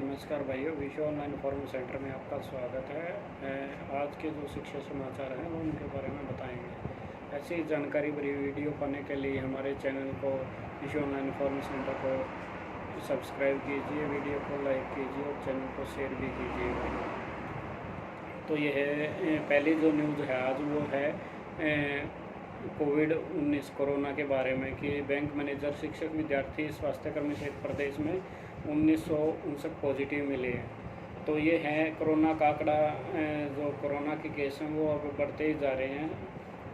नमस्कार भाइयों, विश्व ऑनलाइन फॉर्म सेंटर में आपका स्वागत है। आज के जो शिक्षा समाचार हैं वो उनके बारे में बताएंगे। ऐसी जानकारी भरी वीडियो पाने के लिए हमारे चैनल को विश्व ऑनलाइन फॉर्म सेंटर को सब्सक्राइब कीजिए, वीडियो को लाइक कीजिए और चैनल को शेयर भी कीजिए। तो यह पहली जो न्यूज़ है आज वो है कोविड-19 कोरोना के बारे में कि बैंक मैनेजर, शिक्षक, विद्यार्थी, स्वास्थ्यकर्मी सहित प्रदेश में 1959 पॉजिटिव मिले हैं। तो ये है कोरोना का आंकड़ा। जो कोरोना के केस हैं वो अब बढ़ते ही जा रहे हैं।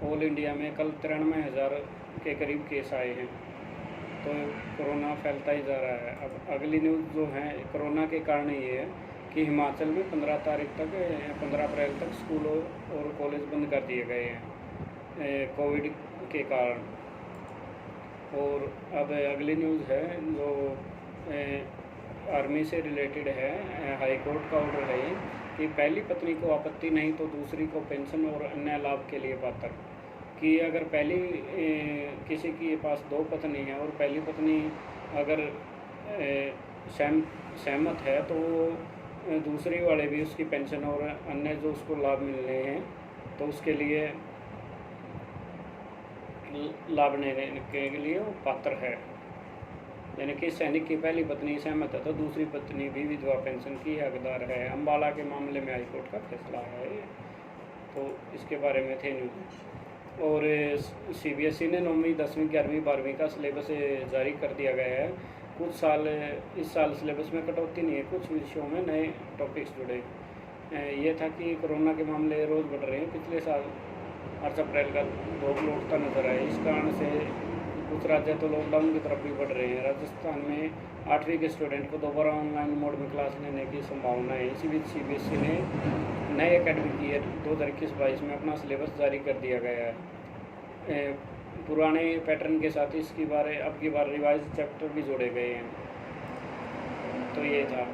ऑल इंडिया में कल 93,000 के करीब केस आए हैं। तो कोरोना फैलता ही जा रहा है। अब अगली न्यूज़ जो है कोरोना के कारण ये है कि हिमाचल में 15 अप्रैल तक स्कूल और कॉलेज बंद कर दिए गए हैं कोविड के कारण। और अब अगली न्यूज़ है जो आर्मी से रिलेटेड है। हाई कोर्ट का ऑर्डर है कि पहली पत्नी को आपत्ति नहीं तो दूसरी को पेंशन और अन्य लाभ के लिए पात्र। कि अगर पहली किसी के पास 2 पत्नी है और पहली पत्नी अगर सहमत है तो दूसरी वाले भी उसकी पेंशन और अन्य जो उसको लाभ मिलने हैं तो उसके लिए लाभ लेने के लिए वो पात्र है। यानी कि सैनिक की पहली पत्नी सहमत है तो दूसरी पत्नी भी विधवा पेंशन की हकदार है। अम्बाला के मामले में हाईकोर्ट का फैसला है। तो इसके बारे में थे न्यूज़। और सीबीएसई ने 9वीं, 10वीं, 11वीं, 12वीं का सिलेबस जारी कर दिया गया है। इस साल सिलेबस में कटौती नहीं है, कुछ विषयों में नए टॉपिक्स जुड़े। ये था कि कोरोना के मामले रोज़ बढ़ रहे हैं। पिछले साल 8 अप्रैल का रोग लौटता नजर आया। इस कारण से कुछ राज्य तो लॉकडाउन की तरफ भी बढ़ रहे हैं। राजस्थान में 8वीं के स्टूडेंट को दोबारा ऑनलाइन मोड में क्लास लेने की संभावना है। इसी बीच सीबीएसई ने नए एकेडमिक ईयर 2021-22 में अपना सिलेबस जारी कर दिया गया है। पुराने पैटर्न के साथ अब की बार रिवाइज चैप्टर भी जोड़े गए हैं। तो ये था।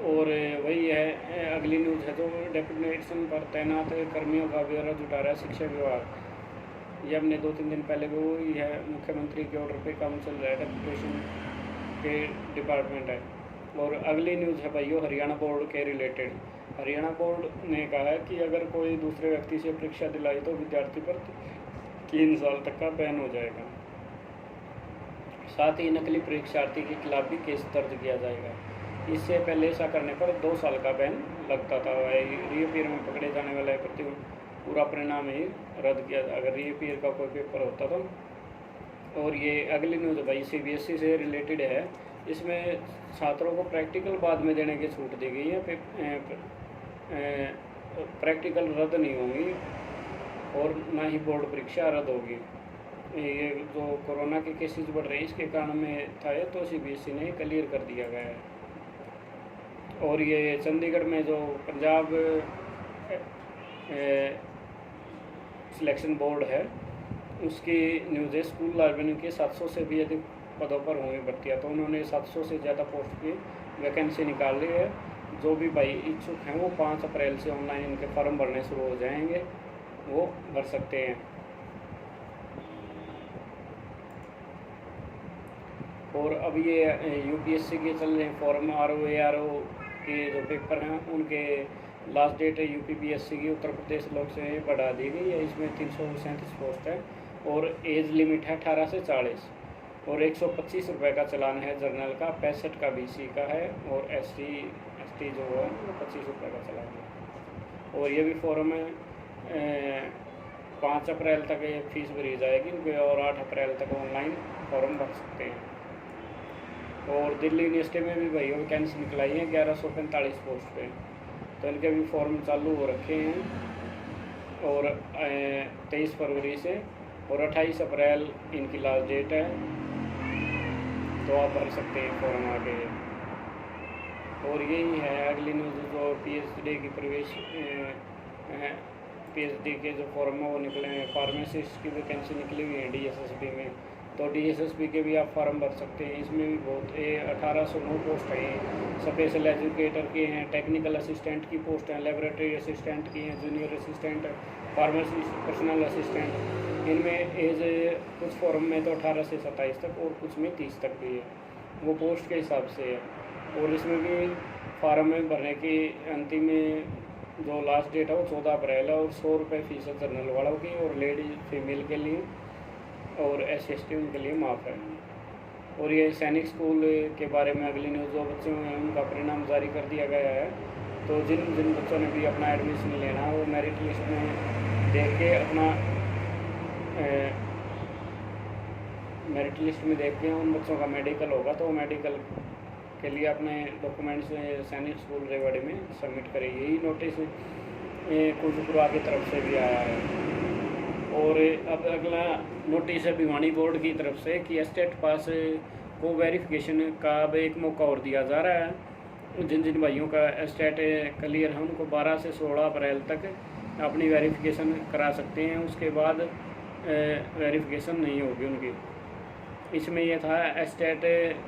और वही है अगली न्यूज़ है तो डेपुटेशन पर तैनात कर्मियों का ब्यौरा जुटा रहा है शिक्षा विभाग। ये हमने 2-3 दिन पहले भी वही है, मुख्यमंत्री के ऑर्डर पे काम चल रहा है, डेपुटेशन के डिपार्टमेंट है। और अगली न्यूज़ है भाइयों हरियाणा बोर्ड के रिलेटेड। हरियाणा बोर्ड ने कहा है कि अगर कोई दूसरे व्यक्ति से परीक्षा दिलाई तो विद्यार्थी पर 3 साल तक का बैन हो जाएगा। साथ ही नकली परीक्षार्थी के खिलाफ भी केस दर्ज किया जाएगा। इससे पहले ऐसा करने पर 2 साल का बैन लगता था। रीअपीयर में पकड़े जाने वाले प्रति पूरा परिणाम ही रद्द किया अगर रीअपीयर का कोई पेपर होता तो। और ये अगली न्यूज़ भाई सीबीएसई से रिलेटेड है। इसमें छात्रों को प्रैक्टिकल बाद में देने की छूट दी गई है। प्रैक्टिकल रद्द नहीं होंगी और ना ही बोर्ड परीक्षा रद्द होगी। ये जो कोरोना के केसेस बढ़ रहे हैं इसके कारण में था तो सीबीएसई ने क्लियर कर दिया गया है। और ये चंडीगढ़ में जो पंजाब सिलेक्शन बोर्ड है उसकी न्यूज़ है। स्कूल लाइब्रेरी के 700 से भी अधिक पदों पर होंगी भर्तियाँ। तो उन्होंने 700 से ज़्यादा पोस्ट की वैकेंसी निकाली है। जो भी भाई इच्छुक हैं वो 5 अप्रैल से ऑनलाइन इनके फॉर्म भरने शुरू हो जाएंगे, वो भर सकते हैं। और अब ये यूपीएससी के चल रहे फॉर्म आरओ के जो पेपर हैं उनके लास्ट डेट है यूपीपीएससी की उत्तर प्रदेश लोक सेवा बढ़ा दी गई है। इसमें 337 पोस्ट है और एज लिमिट है 18 से 40 और 125 रुपये का चालान है जर्नल का, 65 का बीसी का है और एसटी जो है वो 25 रुपये का चालान है। और ये भी फॉर्म है 5 अप्रैल तक ये फीस भरी जाएगी इनके और 8 अप्रैल तक ऑनलाइन फॉर्म भर सकते हैं। और दिल्ली यूनिवर्सिटी में भी भाई वैकेंसी निकलाई है 1145 पोस्ट पे। तो इनके भी फॉर्म चालू हो रखे हैं और 23 फरवरी से और 28 अप्रैल इनकी लास्ट डेट है। तो आप भर सकते हैं फॉर्म आगे। और यही है अगली न्यूज़ जो पीएचडी की प्रवेश पीएचडी के जो फॉर्म है वो निकले हैं। फार्मासिस्ट की वैकेंसी निकली हुई है डीएसएसबी में। तो डीएसएसबी के भी आप फॉर्म भर सकते हैं। इसमें भी बहुत 1809 पोस्ट हैं। स्पेशल एजुकेटर की हैं, टेक्निकल असिस्टेंट की पोस्ट हैं, लेबोरेटरी असिस्टेंट की हैं, junior assistant, pharmacy personal assistant. इनमें एज कुछ फॉर्म में तो 18 से 27 तक और कुछ में 30 तक भी है। वो पोस्ट के हिसाब से है। और इसमें भी फार्म में भरने की अंतिम जो लास्ट डेट है वो 14 अप्रैल है, और 100 रुपये फीस है जनरल वालों की, और लेडीज फीमेल के लिए और SC/ST उनके लिए माफ़ है। और ये सैनिक स्कूल के बारे में अगली न्यूज़, जो बच्चों में उनका परिणाम जारी कर दिया गया है। तो जिन जिन बच्चों ने भी अपना एडमिशन लेना है वो मेरिट लिस्ट में देख के अपना मेरिट लिस्ट में देख के उन बच्चों का मेडिकल होगा, तो मेडिकल के लिए अपने डॉक्यूमेंट्स सैनिक स्कूल रेवाड़ी में सबमिट करें। यही नोटिस कोटपुरा की तरफ से भी आया है। और अब अगला नोटिस है भिवानी बोर्ड की तरफ से कि स्टेट पास को वेरिफिकेशन का अब एक मौका और दिया जा रहा है। जिन जिन भाइयों का स्टेट क्लियर है उनको 12 से 16 अप्रैल तक अपनी वेरिफिकेशन करा सकते हैं, उसके बाद वेरिफिकेशन नहीं होगी उनकी। इसमें यह था स्टेट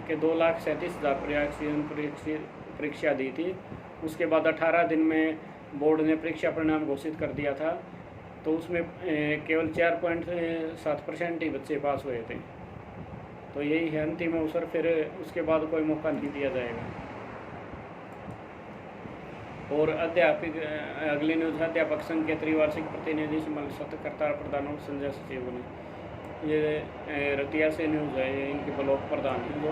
के 2,37,000 परीक्षा दी थी, उसके बाद 18 दिन में बोर्ड ने परीक्षा परिणाम घोषित कर दिया था, तो उसमें केवल 4.7% ही बच्चे पास हुए थे। तो यही है अंतिम अवसर, फिर उसके बाद कोई मौका नहीं दिया जाएगा। और अध्यापक अगली न्यूज़ है अध्यापक संघ के त्रिवार्षिक प्रतिनिधि सत्याग्रह प्रधान और संजय सचिव ने, ये रतिया से न्यूज़ है, ये इनके ब्लॉक प्रधान हैं जो।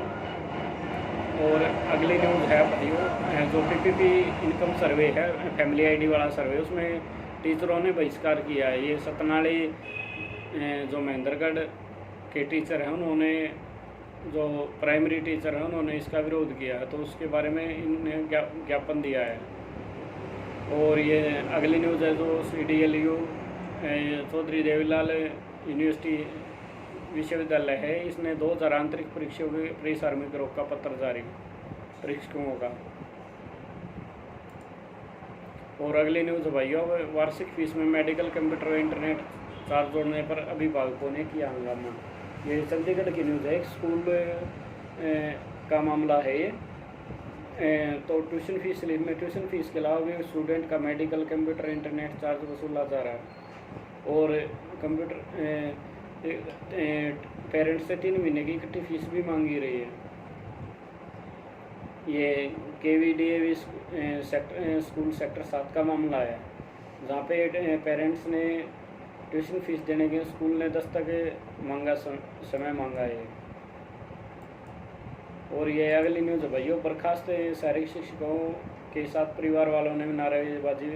और अगली न्यूज़ है भाइयों जो PPP इनकम सर्वे है, फैमिली ID वाला सर्वे, उसमें टीचरों ने बहिष्कार किया है। ये सतनाली जो महेंद्रगढ़ के टीचर हैं उन्होंने, जो प्राइमरी टीचर हैं उन्होंने इसका विरोध किया है, तो उसके बारे में इन्हें ज्ञापन दिया है। और ये अगली न्यूज़ है जो CDLU चौधरी देवीलाल यूनिवर्सिटी विश्वविद्यालय है, इसने 2000 आंतरिक परीक्षाओं के प्री सार्वजनिक रोक का पत्र जारी परीक्षकों का। और अगली न्यूज़ भाइयों वार्षिक फीस में मेडिकल, कंप्यूटर व इंटरनेट चार्ज जोड़ने पर अभिभावकों ने किया हंगामा। ये चंडीगढ़ की न्यूज़ है, एक स्कूल का मामला है ये। तो ट्यूशन फीस स्लिप में ट्यूशन फीस के अलावा भी स्टूडेंट का मेडिकल, कंप्यूटर, इंटरनेट चार्ज वसूला जा रहा है। और कंप्यूटर पेरेंट्स से 3 महीने की इकट्ठी फीस भी मांगी रही है। ये KVDA स्कूल सेक्टर 7 का मामला है, जहाँ पे पेरेंट्स ने ट्यूशन फीस देने के स्कूल ने 10 तक मांगा समय मांगा है। और ये अगली न्यूज़ भाइयों बर्खास्त शारीरिक शिक्षकों के साथ परिवार वालों ने नारेबाजी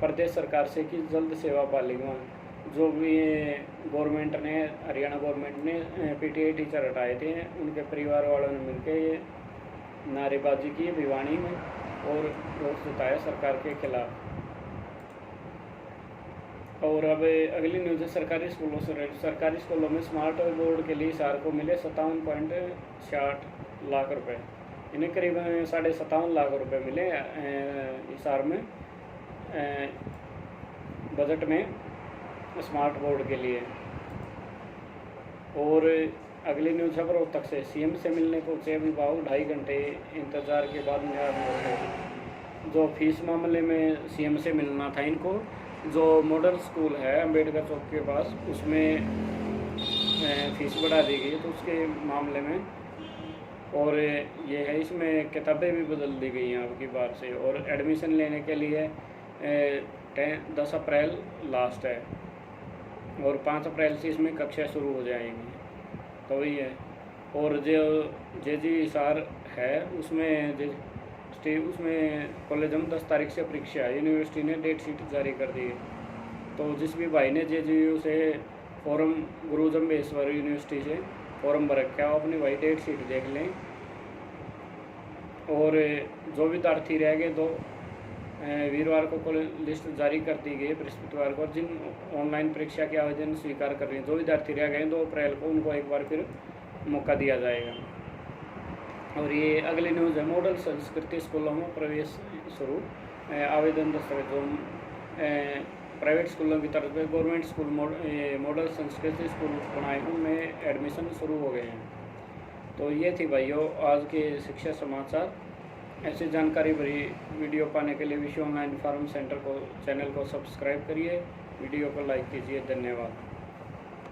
प्रदेश सरकार से कि जल्द सेवा बहालीगा। जो भी गवर्नमेंट ने, हरियाणा गवर्नमेंट ने PTI टीचर हटाए थे, उनके परिवार वालों ने मिलकर ये नारेबाजी की भिवानी में और रोष जताया सरकार के खिलाफ। और अब अगली न्यूज़ है सरकारी स्कूलों से। सरकारी स्कूलों में स्मार्ट बोर्ड के लिए हिसार को मिले 57.60 लाख रुपए, इन्हें करीब 57.5 लाख रुपए मिले हिसार में बजट में स्मार्ट बोर्ड के लिए। और अगली न्यूज़ खबर रोहतक से CM से मिलने पहुंचे अभिभावक 2.5 घंटे इंतज़ार के बाद न्याय मिला। जो फीस मामले में CM से मिलना था इनको, जो मॉडल स्कूल है अम्बेडकर चौक के पास, उसमें फीस बढ़ा दी गई, तो उसके मामले में। और ये है इसमें किताबें भी बदल दी गई हैं आपकी बार से। और एडमिशन लेने के लिए 10 अप्रैल लास्ट है, और 5 अप्रैल से इसमें कक्षा शुरू हो जाएंगी। तो वही है। और जो JG हिसार है उसमें कॉलेज में 10 तारीख से परीक्षा है, यूनिवर्सिटी ने डेट शीट जारी कर दी है। तो जिस भी भाई ने JGU से फॉर्म गुरु जम्बेश्वर यूनिवर्सिटी से फॉर्म भर रखा है, अपनी भाई डेट शीट देख लें। और जो विद्यार्थी रह गए तो वीरवार को लिस्ट जारी कर दी गई, बृहस्पतिवार को। जिन ऑनलाइन परीक्षा के आवेदन स्वीकार कर रहे हैं, जो विद्यार्थी रह गए 2 अप्रैल को, उनको एक बार फिर मौका दिया जाएगा। और ये अगली न्यूज़ है मॉडल संस्कृति स्कूलों में प्रवेश शुरू, आवेदन दस्तावेजों प्राइवेट स्कूलों की तरफ से गवर्नमेंट स्कूल मॉडल संस्कृति स्कूल बनाए उनमें एडमिशन शुरू हो गए हैं। तो ये थी भाइयों आज के शिक्षा समाचार। ऐसी जानकारी भरी वीडियो पाने के लिए विश्व ऑनलाइन फार्म सेंटर को चैनल को सब्सक्राइब करिए, वीडियो को लाइक कीजिए। धन्यवाद।